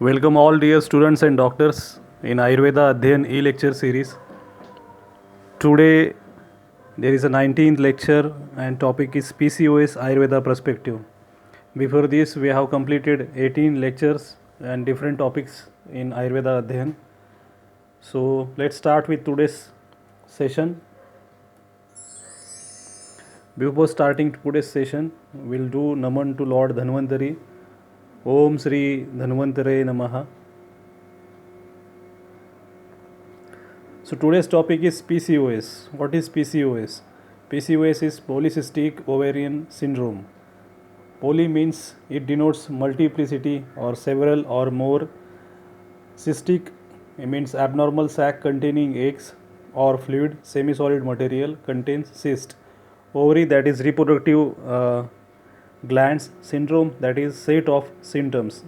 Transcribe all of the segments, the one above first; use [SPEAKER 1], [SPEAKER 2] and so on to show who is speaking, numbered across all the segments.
[SPEAKER 1] Welcome all dear students and doctors in Ayurveda Adhyan e-lecture series. Today there is a 19th lecture and topic is PCOS Ayurveda perspective. Before this we have completed 18 lectures and different topics in Ayurveda Adhyan. So let's start with today's session. Before starting today's session, we'll do Naman to Lord Dhanvantari. Om Sri Dhanvantare Namaha. So today's topic is PCOS. What is PCOS? PCOS is polycystic ovarian syndrome. Poly means it denotes multiplicity or several or more. Cystic means abnormal sac containing eggs or fluid semi-solid material contains cyst. Ovary, that is reproductive glands. Syndrome, that is set of symptoms.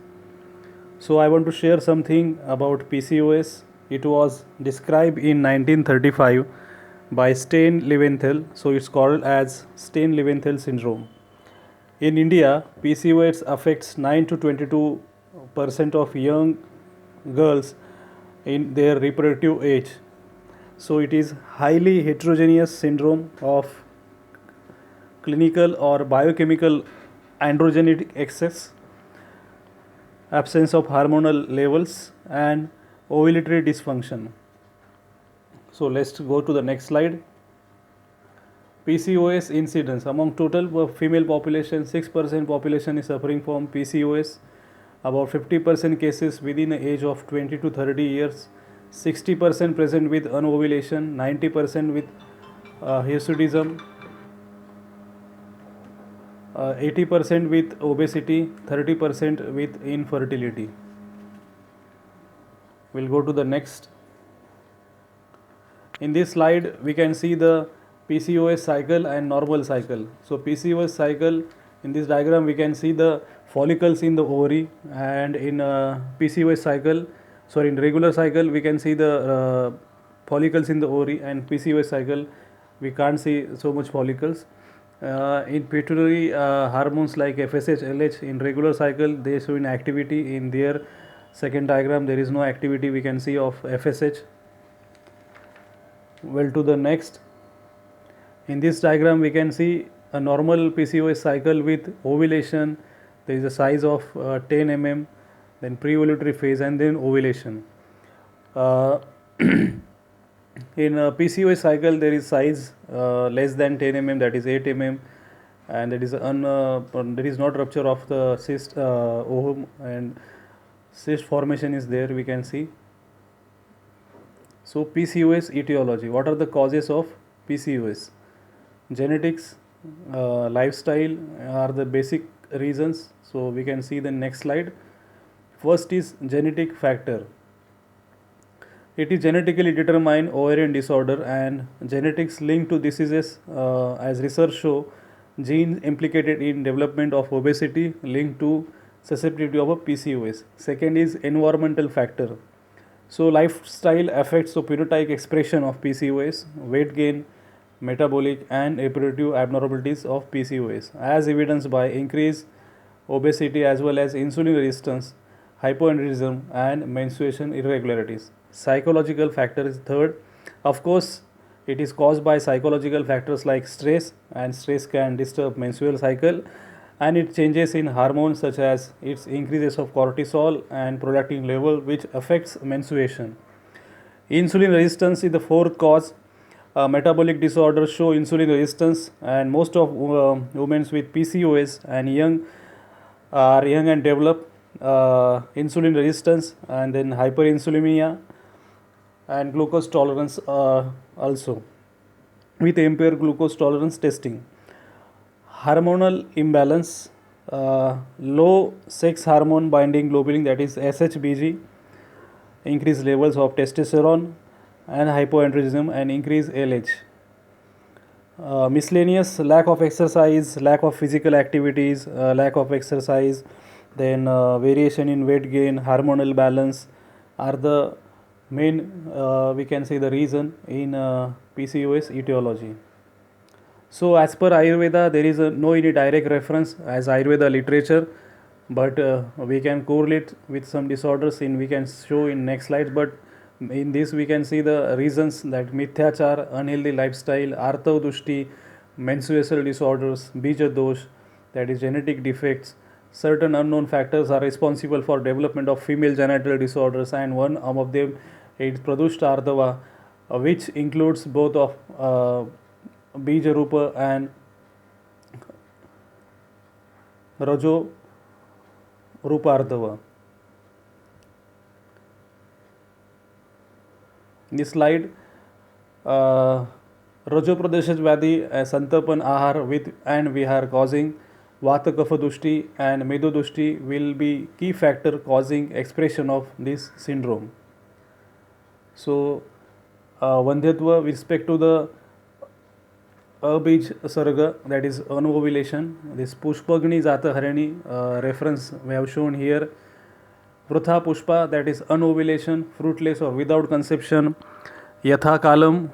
[SPEAKER 1] So I want to share something about PCOS. It was described in 1935 by Stein-Leventhal. So it's called as Stein-Leventhal syndrome. In India, PCOS affects 9 to 22% of young girls in their reproductive age. So it is highly heterogeneous syndrome of clinical or biochemical androgenic excess, absence of hormonal levels, and ovulatory dysfunction. So let's go to the next slide. PCOS incidence among total female population, 6% population is suffering from PCOS. About 50% cases within the age of 20 to 30 years, 60% present with anovulation, 90% with hirsutism, 80% with obesity, 30% with infertility. We'll go to the next. In this slide, we can see the PCOS cycle and normal cycle. So PCOS cycle, in this diagram we can see the follicles in the ovary, and in PCOS cycle, in regular cycle we can see the follicles in the ovary, and PCOS cycle we can't see so much follicles. In pituitary hormones like FSH, LH, in regular cycle they show in activity. In their second diagram there is no activity we can see of FSH. Well, to the next. In this diagram we can see a normal PCOS cycle with ovulation. There is a size of 10 mm, then pre-ovulatory phase, and then ovulation. In a PCOS cycle there is size less than 10 mm, that is 8 mm, and there is not rupture of the cyst ovum, and cyst formation is there we can see. So PCOS etiology. What are the causes of PCOS? Genetics, lifestyle are the basic reasons. So we can see the next slide. First is genetic factor. It is genetically determined ovarian disorder, and genetics linked to diseases, as research show genes implicated in development of obesity linked to susceptibility of a PCOS. Second is environmental factor. So lifestyle affects the phenotypic expression of PCOS, weight gain, metabolic and reproductive abnormalities of PCOS, as evidenced by increased obesity as well as insulin resistance, hypoandrogenism, and menstruation irregularities. Psychological factor is third. Of course, it is caused by psychological factors like stress, and stress can disturb menstrual cycle, and it changes in hormones such as its increases of cortisol and prolactin level, which affects menstruation. Insulin resistance is the fourth cause. Metabolic disorders show insulin resistance, and most of women with PCOS and young and develop insulin resistance, and then hyperinsulinemia and glucose tolerance also, with impaired glucose tolerance testing. Hormonal imbalance, low sex hormone binding globulin, that is SHBG, increased levels of testosterone and hypoandrogenism, and increased LH. Miscellaneous, lack of exercise, lack of physical activities, lack of exercise, then variation in weight gain, hormonal balance are the main we can say the reason in PCOS etiology. So as per Ayurveda, there is no any direct reference as Ayurveda literature but we can correlate with some disorders in we can show in next slides. But in this we can see the reasons that mithyachar, unhealthy lifestyle, artav dushti, menstrual disorders, bija dosh, that is genetic defects. Certain unknown factors are responsible for development of female genital disorders, and one of them is pradushta ardava, which includes both of bija rupa and rajo rupa ardava. In this slide, Rajo Pradesh Vyadi, Santapan Ahar with and Vihar causing Vata Kapha Dushti and Medu Dushti will be key factor causing expression of this syndrome. So, Vandhyatva with respect to the Abij Sarga, that is anovulation. This Pushpagni Jata Harini reference we have shown here. Vrutha Pushpa, that is anovulation, fruitless or without conception. Yatha Kalam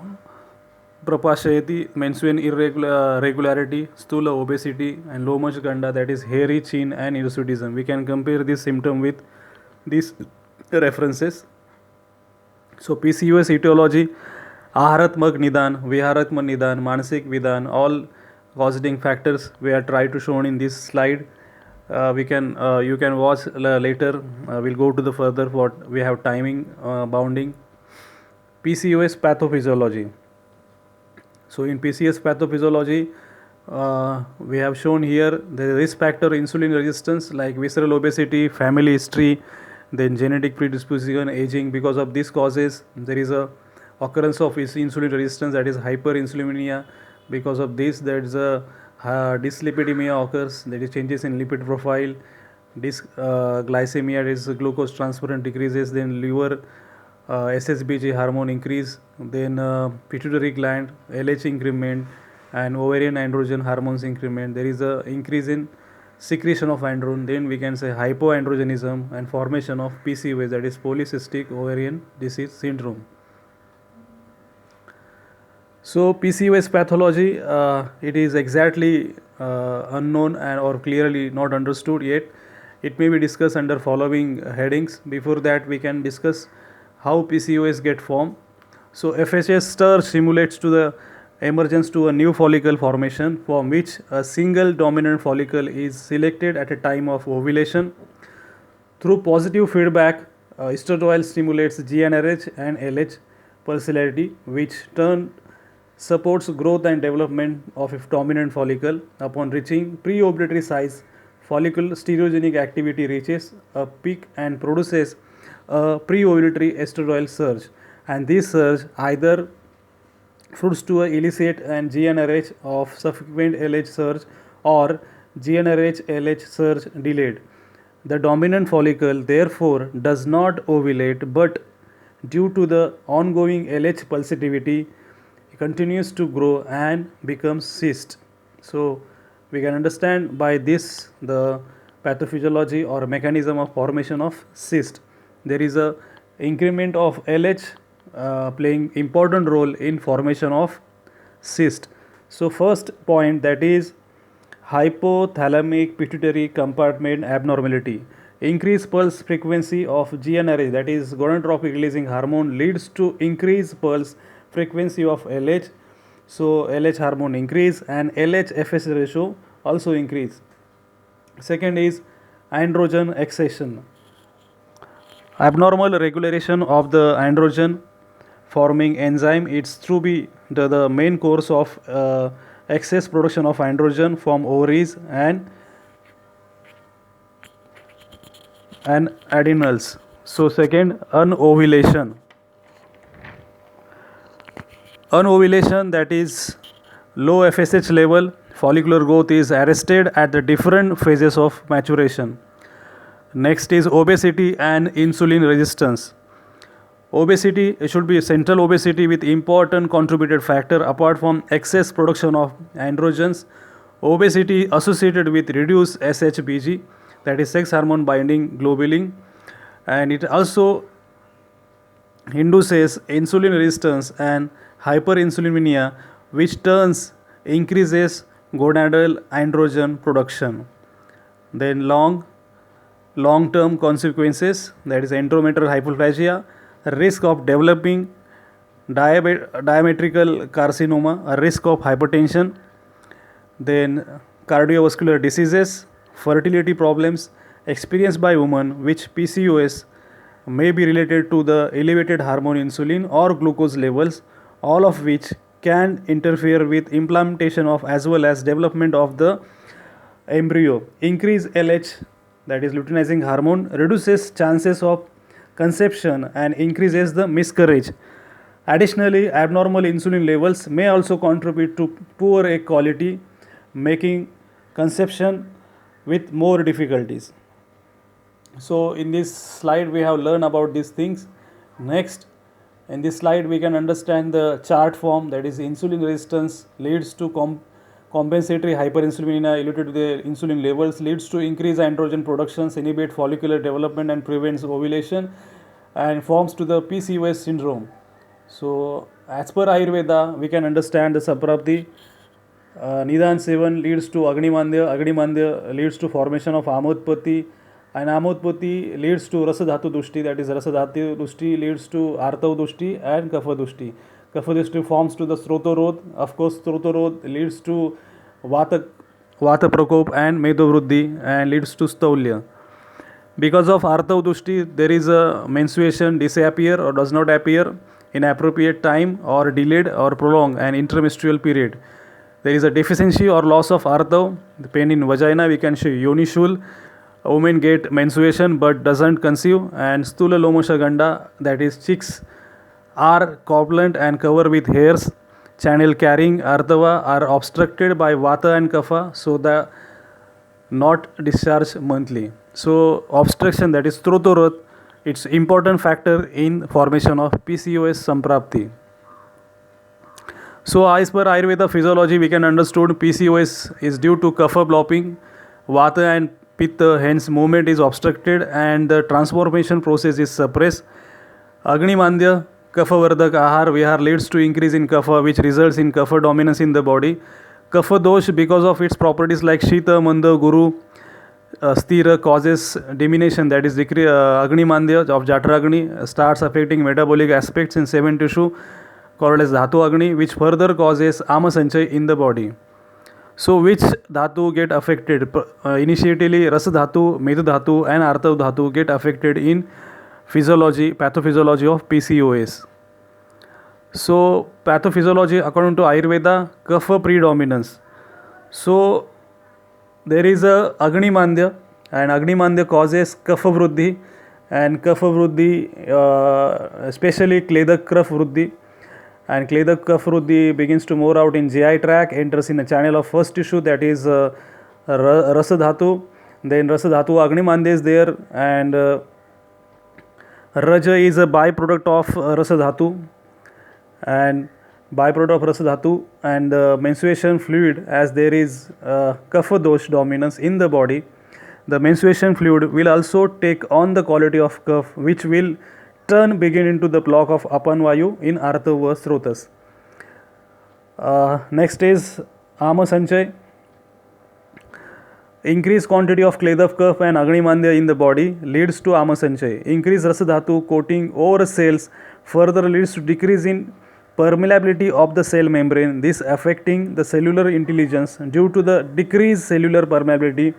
[SPEAKER 1] Prapashayati, menstrual irregularity, stula obesity, and Lomash Ganda, that is hairy chin and hirsutism. We can compare this symptom with these references. So PCOS etiology, Aharatmak Nidan, Viharatmak Nidan, Mansik Vidan, all causing factors we are trying to shown in this slide. You can watch later. We'll go to the further what we have timing bounding. PCOS pathophysiology. So in PCOS pathophysiology, we have shown here the risk factor insulin resistance like visceral obesity, family history, then genetic predisposition, aging. Because of these causes, there is a occurrence of insulin resistance, that is hyperinsulinemia. Because of this, there is a dyslipidemia occurs, that is changes in lipid profile. Glycemia is glucose transference decreases, then liver SSBG hormone increase, then pituitary gland LH increment, and ovarian androgen hormones increment. There is a increase in secretion of androgen. Then we can say hypoandrogenism and formation of PCOS, that is polycystic ovarian disease syndrome. So PCOS pathology, it is exactly unknown and or clearly not understood yet. It may be discussed under following headings. Before that, we can discuss how PCOS get formed. So FSH stir stimulates to the emergence to a new follicle formation from which a single dominant follicle is selected at a time of ovulation. Through positive feedback, estradiol stimulates GnRH and LH pulsatility, which turn supports growth and development of a dominant follicle. Upon reaching pre-ovulatory size, follicle stereogenic activity reaches a peak and produces a pre-ovulatory estradiol surge, and this surge either fruits to elicit an GnRH of subsequent LH surge or GnRH LH surge delayed. The dominant follicle therefore does not ovulate, but due to the ongoing LH pulsatility continues to grow and becomes cyst. So we can understand by this the pathophysiology or mechanism of formation of cyst. There is a increment of LH playing important role in formation of cyst. So first point, that is hypothalamic pituitary compartment abnormality. Increased pulse frequency of GnRH, that is gonadotropic releasing hormone, leads to increased pulse frequency of LH. So LH hormone increase and LH FS ratio also increase. Second is androgen excession. Abnormal regulation of the androgen forming enzyme, it's to be the main course of excess production of androgen from ovaries and adrenals. So second, unovulation. Unovulation, that is low FSH level, follicular growth is arrested at the different phases of maturation. Next is obesity and insulin resistance. Obesity should be central obesity with important contributed factor apart from excess production of androgens. Obesity associated with reduced SHBG, that is sex hormone binding globulin, and it also induces insulin resistance and hyperinsulinemia, which increases gonadal androgen production. Then long long-term consequences, that is enterometrial hyperplasia, risk of developing diametrical carcinoma, a risk of hypertension, then cardiovascular diseases, fertility problems experienced by women which PCOS may be related to the elevated hormone insulin or glucose levels, all of which can interfere with implantation of as well as development of the embryo. Increase LH, that is luteinizing hormone, reduces chances of conception and increases the miscarriage. Additionally, abnormal insulin levels may also contribute to poor egg quality, making conception with more difficulties. So in this slide we have learned about these things. Next, in this slide we can understand the chart form, that is insulin resistance leads to compensatory hyperinsulinemia related to the insulin levels, leads to increased androgen productions, inhibit follicular development and prevents ovulation, and forms to the PCOS syndrome. So as per Ayurveda we can understand the Saprapti. Nidan Sevan leads to Agnimandya, Agnimandya leads to formation of Amodpati, and Amodpati leads to Rasadhatu Dushti, that is Rasadhatu Dushti leads to Artav Dushti and Kapha Dushti. Kapha Dushti forms to the Srotorod, of course Srotorod leads to Vata Prakop and Medovruddhi and leads to Staulya. Because of Artav Dushti there is a menstruation disappear or does not appear in appropriate time or delayed or prolonged an intermenstrual period. There is a deficiency or loss of Artav, the pain in vagina, we can say Yonishul. Women get menstruation but doesn't conceive, and Stula Lomosha Ganda, that is chicks are corpulent and covered with hairs. Channel carrying Artava are obstructed by Vata and Kapha, so the not discharge monthly. So obstruction, that is Srotorod, it's important factor in formation of PCOS Samprapti. So as per Ayurveda physiology we can understood PCOS is due to Kapha blocking Vata and Pitta, hence movement is obstructed and the transformation process is suppressed. Agnimandya, Kapha Vardak Ahar Vihar leads to increase in Kapha, which results in Kapha dominance in the body. Kapha dosh, because of its properties like Shita, Manda, Guru, Sthira, causes diminution, that is Agnimandya of Jatragni starts affecting metabolic aspects in 7 tissue called as Dhatu Agni, which further causes Amasanchay in the body. So which dhatu get affected? Initially Rasa dhatu, Meda dhatu and Artav dhatu get affected in physiology, pathophysiology of PCOS. So pathophysiology according to Ayurveda, Kapha predominance. So there is a Agnimandya, and Agnimandya causes Kapha Vruddhi, and Kapha Vruddhi especially Kledak Kapha Vruddhi, and Kledak Kapha Vruddhi begins to move out in GI tract, enters in a channel of first tissue, that is Rasa dhatu. Then Rasa dhatu Agnimandya is there, and Raja is a byproduct of Rasa dhatu, and byproduct of Rasa dhatu, and menstruation fluid, as there is Kapha dosh dominance in the body, the menstruation fluid will also take on the quality of Kapha, which will begin into the block of Apan Vayu in Artava Srotas. Next is Amasanchay. Increased quantity of Kledav Kapha and Agnimandya in the body leads to Amasanchay. Increased Rasa dhatu coating over cells further leads to decrease in permeability of the cell membrane, this affecting the cellular intelligence. Due to the decreased cellular permeability,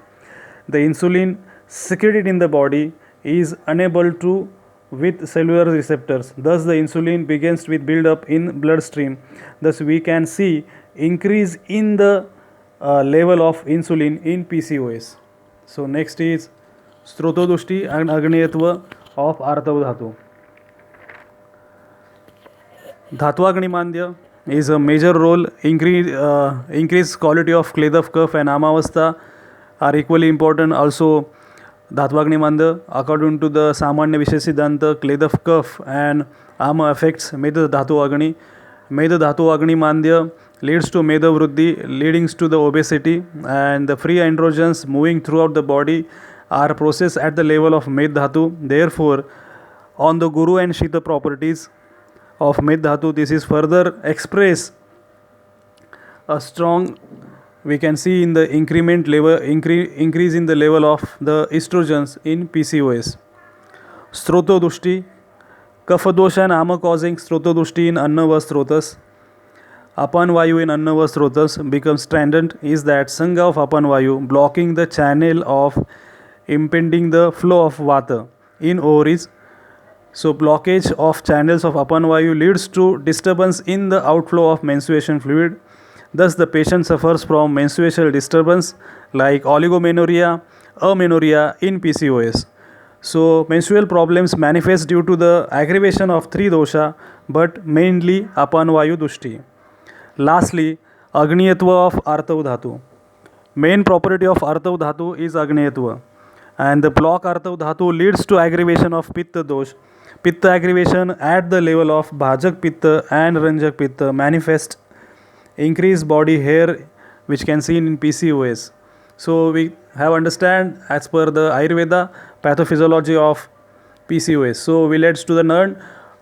[SPEAKER 1] the insulin secreted in the body is unable to with cellular receptors. Thus the insulin begins with build up in bloodstream. Thus we can see increase in the level of insulin in PCOS. So next is Srotodushti and Agniyatva of Artav dhatu. Dhatvagnimandya is a major role. Increased quality of Kledav Kapha and Amavastha are equally important. Also Dhatvagnimandya, according to the Samanya Vishesiddhanta, Kledav Kapha and Ama affects Meda Dhatu Agni. Meda Dhatu Agnimandya leads to Meda Vruddhi, leading to the obesity, and the free androgens moving throughout the body are processed at the level of Meda Dhatu. Therefore, on the Guru and Shita properties of Meda Dhatu, this is further expressed a strong we can see in the increase in the level of the estrogens in PCOS. Srotodushti, Kaphadosh and Ama causing Srotodushti in Annava Srotas. Apan Vayu in Annava Srotas becomes stranded is that Sangha of Apan Vayu blocking the channel of impeding the flow of Vata in ovaries. So blockage of channels of Apan Vayu leads to disturbance in the outflow of menstruation fluid. Thus the patient suffers from menstrual disturbance like oligomenorrhea, amenorrhea in PCOS. So menstrual problems manifest due to the aggravation of three dosha, but mainly Apan Vayu Dushti. Lastly, Agniyatva of Artav Dhatu. Main property of Artav Dhatu is Agniyatva, and the block Artav Dhatu leads to aggravation of Pitta dosh. Pitta aggravation at the level of Bhajak Pitta and Ranjak Pitta manifest increased body hair, which can seen in PCOS. So we have understand as per the Ayurveda pathophysiology of PCOS. So we let's to the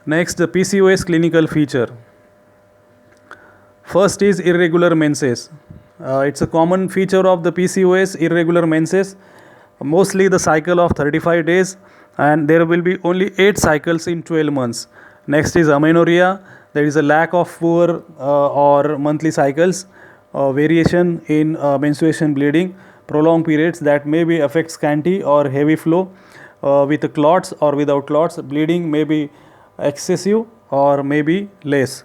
[SPEAKER 1] next the PCOS clinical feature. First is irregular menses. It's a common feature of the PCOS, irregular menses. Mostly the cycle of 35 days, and there will be only 8 cycles in 12 months. Next is amenorrhea. There is a lack of poor or monthly cycles, variation in menstruation bleeding, prolonged periods that may be affect scanty or heavy flow with clots or without clots. Bleeding may be excessive or may be less.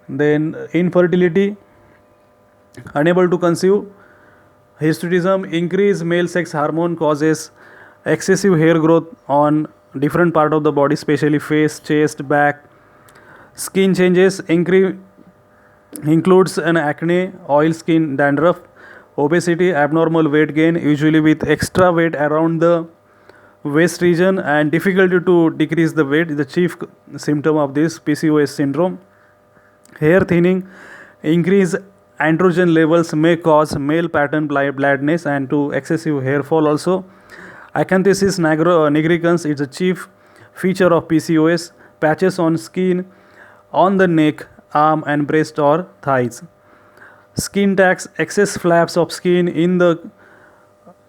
[SPEAKER 1] Then infertility, unable to conceive. Hirsutism, increased male sex hormone causes excessive hair growth on different part of the body, especially face, chest, back. Skin changes includes an acne, oil skin, dandruff, obesity, abnormal weight gain, usually with extra weight around the waist region, and difficulty to decrease the weight is the chief symptom of this PCOS syndrome. Hair thinning, increased androgen levels may cause male pattern baldness and to excessive hair fall also. Acanthosis nigricans is a chief feature of PCOS. Patches on skin, on the neck, arm and breast or thighs. Skin tags, excess flaps of skin in the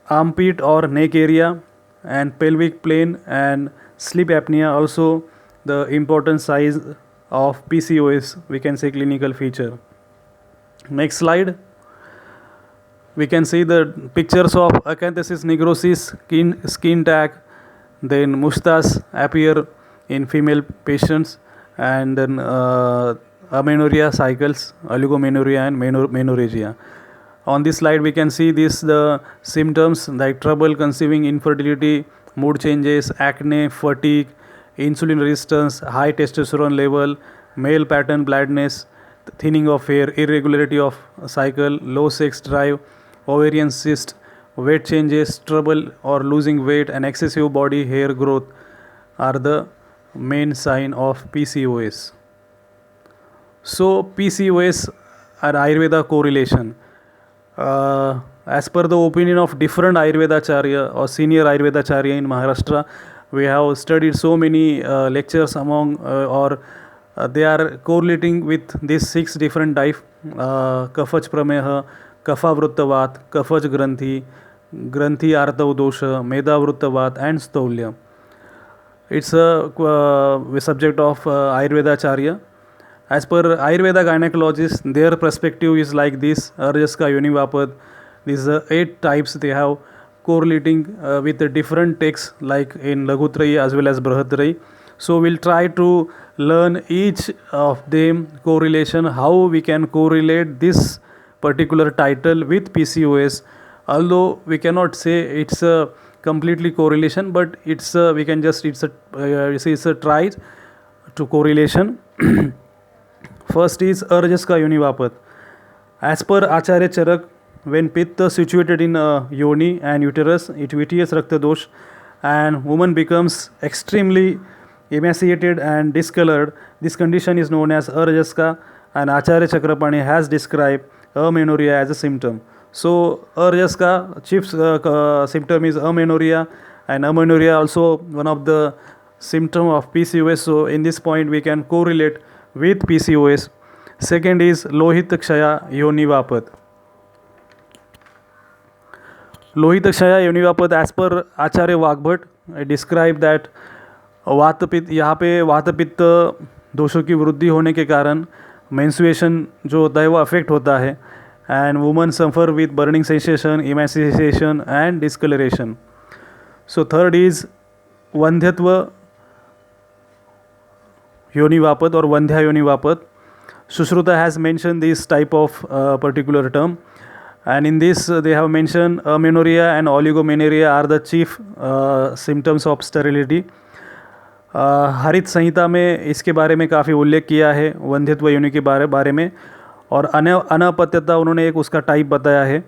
[SPEAKER 1] armpit or neck area, and pelvic plane, and sleep apnea also the important size of PCOS, we can say clinical feature. Next slide. We can see the pictures of acanthosis nigrosis, skin tag, then moustache appear in female patients, and then amenorrhea cycles, oligomenorrhea and menorrhagia. On this slide we can see the symptoms like trouble conceiving, infertility, mood changes, acne, fatigue, insulin resistance, high testosterone level, male pattern baldness, thinning of hair, irregularity of cycle, low sex drive, ovarian cyst, weight changes, trouble or losing weight, and excessive body hair growth are the main sign of PCOS. So PCOS and Ayurveda correlation. As per the opinion of different Ayurvedacharya or senior Ayurvedacharya in Maharashtra, we have studied so many lectures among they are correlating with these 6 different types: Kafach Prameha, Kapha Vruttavat, Kafach Granthi, Granthi Artav Dosha, Meda Vruttavat, and Staulya. It's a subject of Ayurvedacharya. As per Ayurveda gynecologists, their perspective is like this: Arjaska, Yonivapat. These 8 types they have correlating with the different texts like in Laghutrayi as well as Brahatrayi. So we'll try to learn each of them correlation, how we can correlate this particular title with PCOS. Although we cannot say it's a completely correlation, but it's a, we can just it's a try to correlation. First is Arjaska Yonivapat. As per Acharya Charak, when Pitta situated in yoni and uterus, it vitious Rakta dosh, and woman becomes extremely emaciated and discolored. This condition is known as Arjaska, and Acharya Chakrapani has described amenorrhea as a symptom. So Arjaska chief symptom is amenorrhea, and amenorrhea also one of the symptom of PCOS. So in this point we can correlate with PCOS. Second is Lohit Kshaya Yoni Vapat. Lohit Kshaya Yonivapat as per Acharya Vagbhat describe that Vatpitta, यहाँ पे वातपित्त दोषों की वृद्धि होने के कारण menstruation जो होता है वो अफेक्ट होता है, and woman suffer with burning sensation, emaciation and discolouration. So third is Vandhyatva Yonivapat or Vandhya Yonivapat. Sushruta has mentioned this type of particular term, and in this they have mentioned amenorrhea and oligomenorrhea are the chief symptoms of sterility. हरित संहिता में इसके बारे में काफ़ी उल्लेख किया है वंध्यत्व योनि के बारे में, और अनापत्यता उन्होंने एक उसका टाइप बताया है.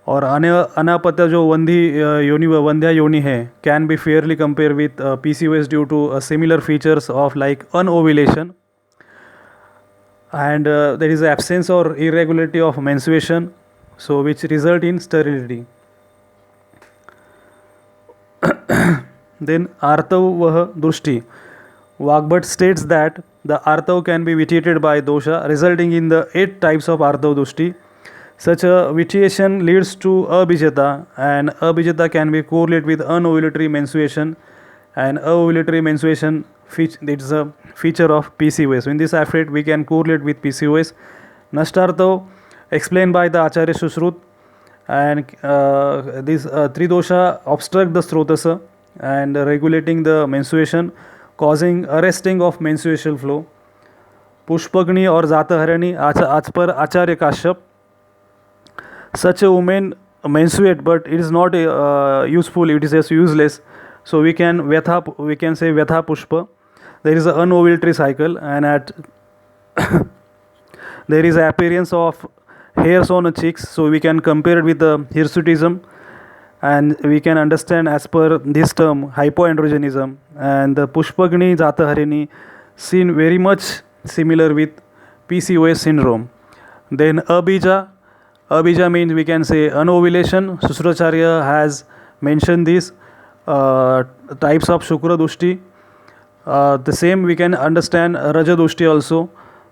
[SPEAKER 1] और अनापत्य जो वंध्या योनि है can be fairly compare with PCOS due to similar features of like anovulation, and there is absence or irregularity of menstruation, so which result in sterility. Then artava drishti. Vagbhat states that the artava can be vitiated by dosha resulting in the 8 types of artava drishti. Such a vitiation leads to abhijata, and abhijata can be correlated with anovulatory menstruation, and anovulatory menstruation it's a feature of PCOS. In this effect, we can correlate with PCOS. Nashtarthav explained by the Acharya Sushrut, and this Tridosha obstruct the Srotasa and regulating the menstruation, causing arresting of menstrual flow. Pushpagni or Zataharani as per Acharya Kashyap. Such a woman menstruate, but it is not useful, it is just useless. So we can say Vyatha Pushpa. There is an anovulatory cycle, and at there is appearance of hairs on the cheeks, so we can compare it with the hirsutism, and we can understand as per this term hypoandrogenism. And the Pushpagni Jataharini seen very much similar with PCOS syndrome. Then Abhija means we can say anovulation. Sushracharya has mentioned these types of Shukra Dushti. The same we can understand Raja Dushti also.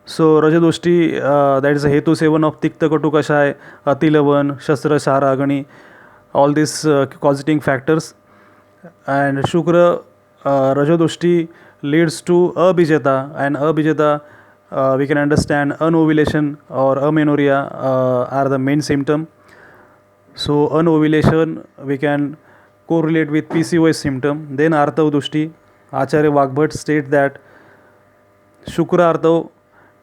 [SPEAKER 1] So Raja Dushti, that is a Hetu Sevan of Tikta Katu Kashai, Atilavan, Shastra Shara Agani, all these causating factors. And Shukra Raja Dushti leads to Abhijata, and Abhijata we can understand anovulation or amenorrhea are the main symptom. So anovulation we can correlate with PCOS symptom. Then Artav Dushti, Acharya Vagbhat states that Shukra Artav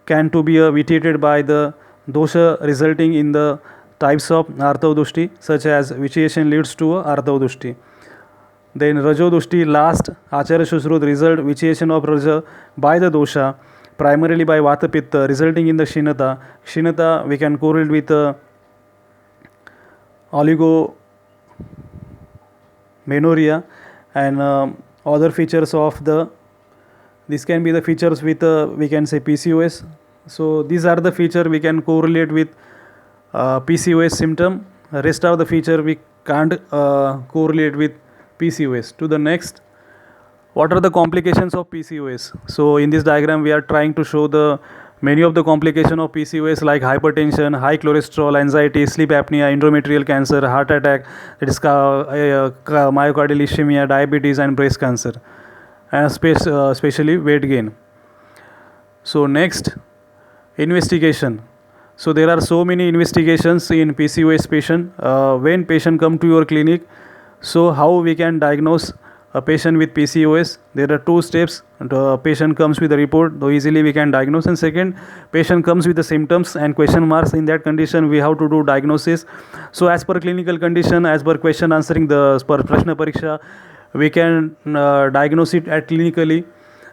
[SPEAKER 1] can to be vitiated by the dosha resulting in the types of Artav Dushti, such as vitiation leads to Artav Dushti. Then Rajo Dushti, last Acharya Sushrut result vitiation of Raja by the dosha, primarily by Vata Pitta, resulting in the Shinata. Shinata we can correlate with oligomenorrhea, and other features of this can be the features with we can say PCOS. So these are the feature we can correlate with PCOS symptom. Rest of the feature we can't correlate with PCOS. To the next, what are the complications of PCOS? So in this diagram we are trying to show the many of the complications of PCOS, like hypertension, high cholesterol, anxiety, sleep apnea, endometrial cancer, heart attack, that is myocardial ischemia, diabetes and breast cancer, and especially weight gain. So next, investigation. So there are so many investigations in PCOS patient. When patient come to your clinic, so how we can diagnose a patient with PCOS? There are 2 steps. The patient comes with a report, though easily we can diagnose, and second, patient comes with the symptoms and question marks. In that condition we have to do diagnosis. So as per clinical condition, as per question answering the per Prashna Pariksha, we can diagnose it at clinically,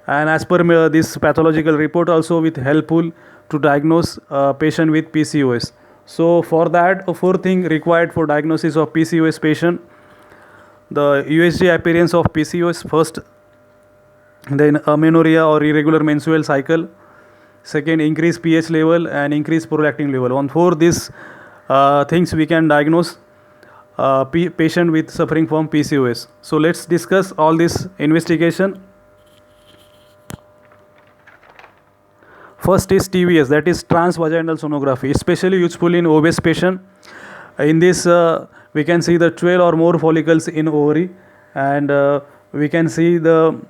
[SPEAKER 1] and as per this pathological report also with helpful to diagnose patient with PCOS. So for that, a 4 thing required for diagnosis of PCOS patient: the USG appearance of PCOS first, then amenorrhea or irregular menstrual cycle, second, increased pH level and increased prolactin level. On 4 these things we can diagnose patient with suffering from PCOS. So let's discuss all this investigation. First is TVS, that is transvaginal sonography, especially useful in obese patient. In this we can see the 12 or more follicles in ovary, and we can see the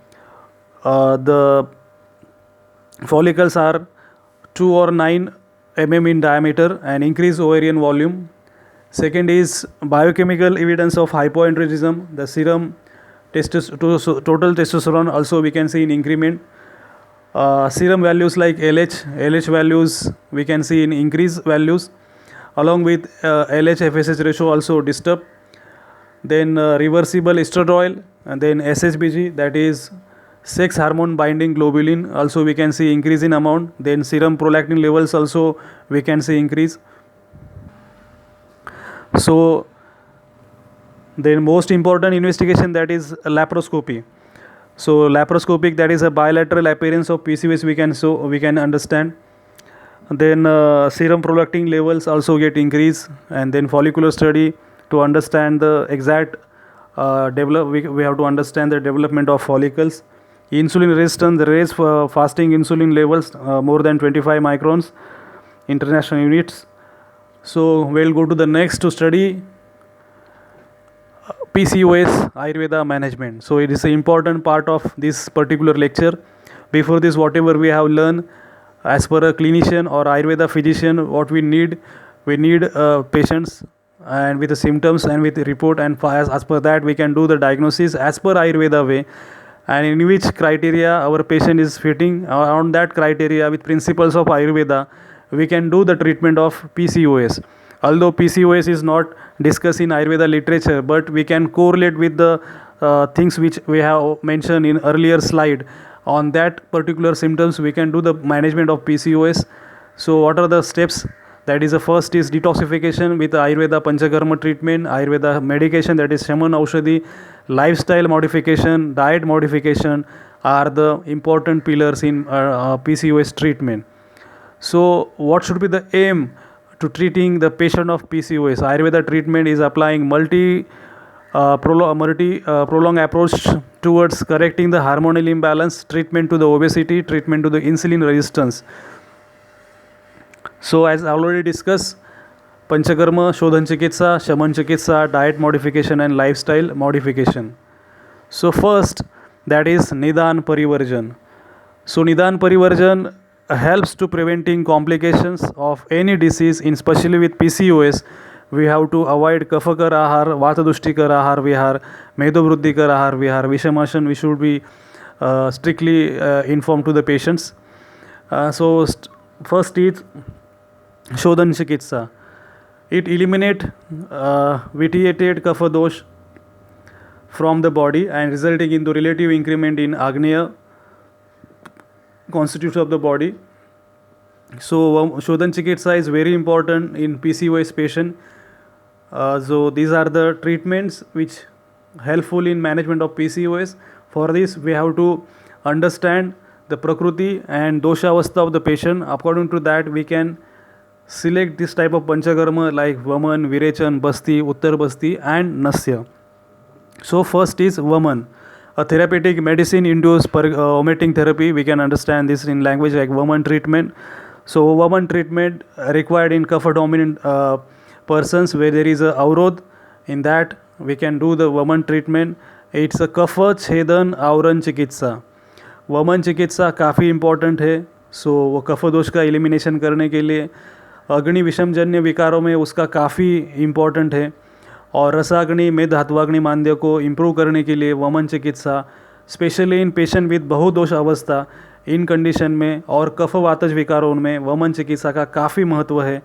[SPEAKER 1] follicles are 2 or 9 in diameter and increase ovarian volume. Second is biochemical evidence of hypoandrogenism. The serum total testosterone also we can see in increment. Serum values like LH values we can see in increase values, along with LH FSH ratio also disturbed. Then reversible estradiol, and then SHBG, that is sex hormone binding globulin, also we can see increase in amount. Then serum prolactin levels also we can see increase. So the most important investigation, that is laparoscopy. So laparoscopic, that is a bilateral appearance of PCOS we can understand. Then serum prolactin levels also get increased, and then follicular study to understand the exact we have to understand the development of follicles. Insulin resistance, the raise for fasting insulin levels more than 25 microns international units. So we'll go to the next to study PCOS Ayurveda management. So it is an important part of this particular lecture. Before this, whatever we have learned as per a clinician or Ayurveda physician, what we need patients and with the symptoms and with the report, and as per that we can do the diagnosis as per Ayurveda way, and in which criteria our patient is fitting. On that criteria, with principles of Ayurveda, we can do the treatment of PCOS. Although PCOS is not discussed in Ayurveda literature, but we can correlate with the things which we have mentioned in earlier slide. On that particular symptoms, we can do the management of PCOS. So what are the steps? That is, the first is detoxification with Ayurveda Panchakarma treatment, Ayurveda medication, that is Shaman Aushadhi, lifestyle modification, diet modification are the important pillars in PCOS treatment. So what should be the aim to treating the patient of PCOS? Ayurveda treatment is applying prolonged approach towards correcting the hormonal imbalance, treatment to the obesity, treatment to the insulin resistance. So as already discussed, Panchakarma, Shodhan Chikitsa, Shaman Chikitsa, diet modification and lifestyle modification. So first, that is Nidan Parivarjan. So Nidan Parivarjan helps to preventing complications of any disease, especially with PCOS. We have to avoid Kafakar Ahar, Vatadustikar Ahar Vihar, Medovruddhikar Ahar Vihar, Vishamashan. We should be strictly informed to the patients. First is Shodhan Chikitsa. It eliminates vitiated kapha dosh from the body and resulting into relative increment in Agneya constitution of the body. So Shodhan Chikitsa is very important in PCOS patient. So these are the treatments which helpful in management of PCOS. For this, we have to understand the Prakriti and Dosha Avastha of the patient. According to that, we can select this type of Panchakarma like Vaman, Virechan, Basti, Uttar Basti and Nasya. So first is Vaman, a therapeutic medicine induced omitting therapy. We can understand this in language like Vaman treatment. So Vaman treatment required in kapha dominant persons where there is a avrod. In that we can do the Vaman treatment. It's a kapha छेदन आवरण चिकित्सा. वमन चिकित्सा काफ़ी important है. सो वो कफ दोष का एलिमिनेशन करने के लिए अग्नि विषमजन्य विकारों में उसका काफ़ी इम्पॉर्टेंट है. और रसाग्नि में धात्वाग्नि मांद्य को इम्प्रूव करने के लिए वमन चिकित्सा स्पेशली इन पेशेंट विद बहुदोष अवस्था इन कंडीशन में और कफ वातज विकारों में वमन चिकित्सा का काफ़ी महत्व है.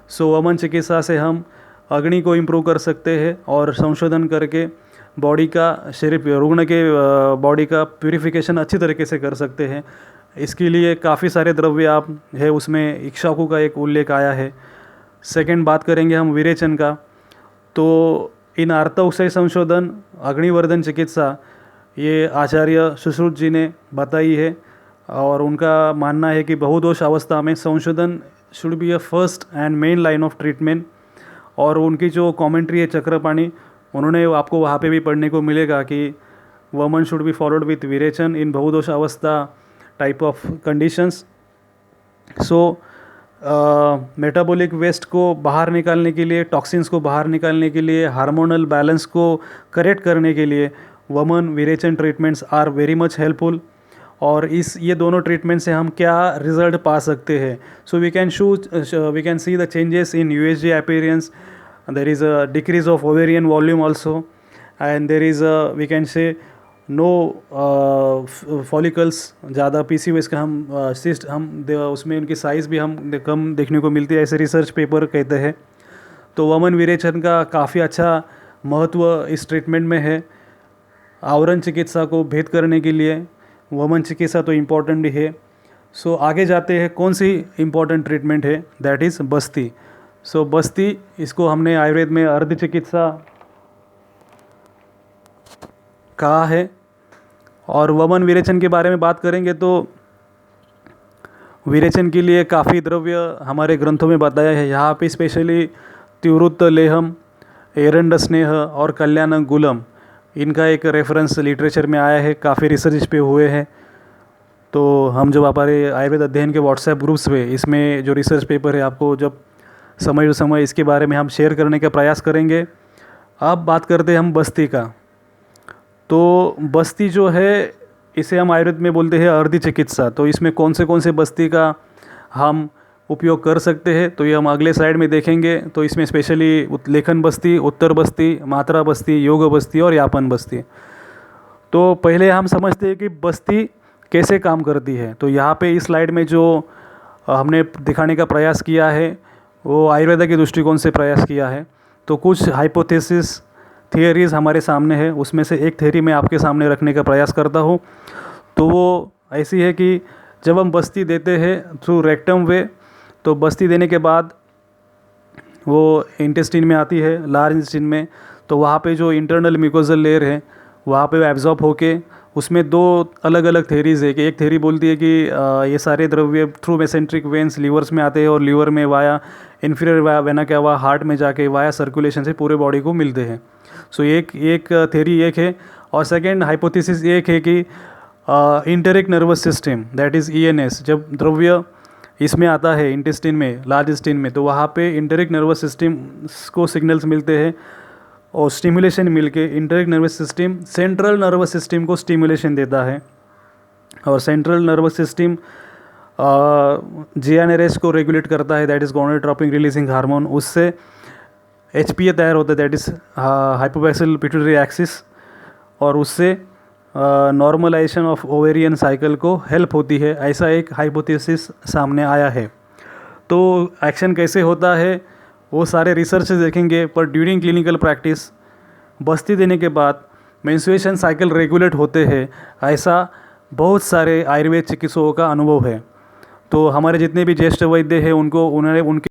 [SPEAKER 1] सो वमन चिकित्सा से हम अग्नि को इम्प्रूव कर सकते हैं और संशोधन करके बॉडी का शरीर रुग्ण के बॉडी का प्यूरिफिकेशन अच्छी तरीके से कर सकते हैं. इसके लिए काफ़ी सारे द्रव्य आप है, उसमें इक्ष्वाकु का एक उल्लेख आया है. सेकंड बात करेंगे हम विरेचन का. तो इन आर्तोक्साई संशोधन अग्निवर्धन चिकित्सा ये आचार्य सुश्रुत जी ने बताई है और उनका मानना है कि बहुदोष अवस्था में संशोधन should be a first and main line of treatment. और उनकी जो कमेंट्री है चक्रपाणी, उन्होंने आपको वहाँ पे भी पढ़ने को मिलेगा कि वमन शुड बी फॉलोड विथ विरेचन इन बहुदोष अवस्था type of conditions. So metabolic waste को बाहर निकालने के लिए, टॉक्सिन्स को बाहर निकालने के लिए, हार्मोनल बैलेंस को करेक्ट करने के लिए vaman virechan treatments are very much helpful. और ये दोनों ट्रीटमेंट से हम क्या रिजल्ट पा सकते हैं? So we can see the changes in USG appearance, there is a decrease of ovarian volume also, and there is we can say no follicles, ज़्यादा पीसीओएस का सिस्ट उसमें उनकी साइज़ भी कम देखने को मिलती है, ऐसे रिसर्च पेपर कहते हैं। तो वमन विरेचन का काफ़ी अच्छा महत्व इस ट्रीटमेंट में है। आवरण चिकित्सा को भेद करने के लिए वमन चिकित्सा तो इम्पॉर्टेंट ही है। सो आगे जाते हैं, कौन सी इम्पॉर्टेंट ट्रीटमेंट है, दैट इज़ बस्ती। सो बस्ती, इसको हमने आयुर्वेद में अर्ध चिकित्सा कहा है। और वमन विरेचन के बारे में बात करेंगे तो विरेचन के लिए काफ़ी द्रव्य हमारे ग्रंथों में बताया है। यहाँ पे स्पेशली तिवृत्त लेहम, एरंड स्नेह और कल्याण गुलम, इनका एक रेफरेंस लिटरेचर में आया है, काफ़ी रिसर्च पे हुए हैं। तो हम जब हमारे आयुर्वेद अध्ययन के व्हाट्सएप ग्रुप्स पे इसमें जो रिसर्च पेपर है, आपको जब समय टू समय इसके बारे में हम शेयर करने का प्रयास करेंगे। अब बात करते हैं हम बस्ती का। तो बस्ती जो है, इसे हम आयुर्वेद में बोलते हैं अर्धी चिकित्सा। तो इसमें कौन से बस्ती का हम उपयोग कर सकते हैं, तो ये हम अगले स्लाइड में देखेंगे। तो इसमें स्पेशली लेखन बस्ती, उत्तर बस्ती, मात्रा बस्ती, योग बस्ती और यापन बस्ती। तो पहले हम समझते हैं कि बस्ती कैसे काम करती है। तो यहाँ पे इस स्लाइड में जो हमने दिखाने का प्रयास किया है वो आयुर्वेद के दृष्टिकोण से प्रयास किया है। तो कुछ हाइपोथेसिस थियरीज़ हमारे सामने है, उसमें से एक थियरी मैं आपके सामने रखने का प्रयास करता हूँ। तो वो ऐसी है कि जब हम बस्ती देते हैं थ्रू रेक्टम वे, तो बस्ती देने के बाद वो इंटेस्टिन में आती है, लार्ज इंटेस्टिन में। तो वहाँ पे जो इंटरनल म्यूकोजल लेयर है वहाँ पे एब्जॉर्ब होके, उसमें दो अलग अलग थेरीज़ है कि एक थेरी बोलती है कि ये सारे द्रव्य थ्रू मेसेंट्रिक वेन्स लीवर्स में आते हैं और लीवर में via inferior vena cava heart में जाके वाया सर्कुलेशन से पूरे बॉडी को मिलते हैं। सो एक थेरी एक है। और सेकेंड हाइपोथेसिस एक है कि enteric nervous system, that is ENS, जब द्रव्य इसमें आता है इंटेस्टिन में, लार्ज इंटेस्टिन में, तो वहाँ पे इंटरिक नर्वस सिस्टम को सिग्नल्स मिलते हैं और स्टिमुलेशन मिलके enteric nervous system central nervous system को स्टिमुलेशन देता है। और सेंट्रल नर्वस सिस्टम जीएनआरएच को रेगुलेट करता है, that is gonadotropin releasing hormone. उससे एचपीए तैयार होता है, दैट इज़ हाइपोबैक्सियल पिट्यूटरी एक्सिस, और उससे नॉर्मलाइजेशन ऑफ ओवेरियन साइकिल को हेल्प होती है। ऐसा एक हाइपोथेसिस सामने आया है। तो एक्शन कैसे होता है वो सारे रिसर्च देखेंगे, पर ड्यूरिंग क्लिनिकल प्रैक्टिस बस्ती देने के बाद मेंस्ट्रुएशन साइकिल रेगुलेट होते हैं, ऐसा बहुत सारे आयुर्वेद चिकित्सकों का अनुभव है। तो हमारे जितने भी ज्येष्ठ वैद्य हैं उन्होंने उनके